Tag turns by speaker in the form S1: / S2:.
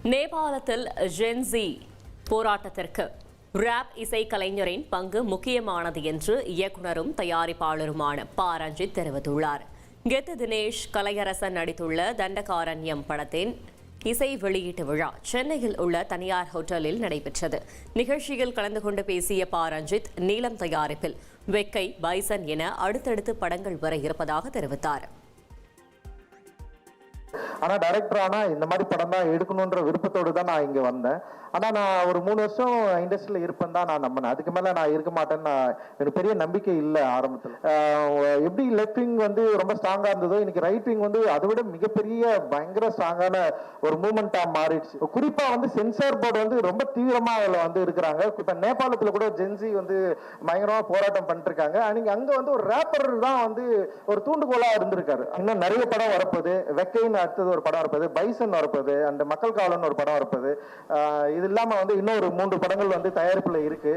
S1: நேபாளத்தில் ஜென்சி போராட்டத்திற்கு ராப் இசைக்கலைஞரின் பங்கு முக்கியமானது என்று இயக்குனரும் தயாரிப்பாளருமான ப. ரஞ்சித் தெரிவித்துள்ளார். கெத்து தினேஷ் கலையரசன் நடித்துள்ள தண்டகாரண்யம் படத்தின் இசை வெளியீட்டு விழா சென்னையில் உள்ள தனியார் ஹோட்டலில் நடைபெற்றது. நிகழ்ச்சியில் கலந்து கொண்டு பேசிய ப. ரஞ்சித், நீலம் தயாரிப்பில் வெக்கை, பைசன் என அடுத்தடுத்து படங்கள் வர இருப்பதாக தெரிவித்தார்.
S2: ஆனால் டைரக்டர் ஆனால் இந்த மாதிரி படம் தான் எடுக்கணுன்ற விருப்பத்தோடு தான் நான் இங்கே வந்தேன். ஆனால் நான் ஒரு 3 வருஷம் இண்டஸ்ட்ரியில் இருப்பேன் தான் நான் நம்பினேன். அதுக்கு மேலே நான் இருக்க மாட்டேன்னு எனக்கு பெரிய நம்பிக்கை இல்லை ஆரம்பத்தில். எப்படி லெஃப்ட் விங் வந்து ரொம்ப ஸ்ட்ராங்காக இருந்ததோ, இன்னைக்கு ரைட் விங் வந்து அதை விட மிகப்பெரிய பயங்கர ஸ்ட்ராங்கான ஒரு மூமெண்ட்டாக மாறிடுச்சு. குறிப்பாக வந்து சென்சார் போர்டு வந்து ரொம்ப தீவிரமாக அதில் வந்து இருக்கிறாங்க. இப்போ நேபாளத்தில் கூட ஜென்சி வந்து பயங்கரமாக போராட்டம் பண்ணிட்டு இருக்காங்க. அன்னைக்கு அங்கே வந்து ஒரு ரேப்பர் தான் வந்து ஒரு தூண்டுகோலாக இருந்திருக்காரு. இன்னும் நிறைய படம் வரப்போகுது. வெக்கைன்னு அடுத்தது ஒரு படம் வரப்போகுது, பைசன் வரப்போகுது, அந்த மக்கள் காவலன் ஒரு படம் வரப்போகுது. இது இல்லாமல் வந்து இன்னொரு 3 படங்கள் வந்து தயாரிப்பில் இருக்கு.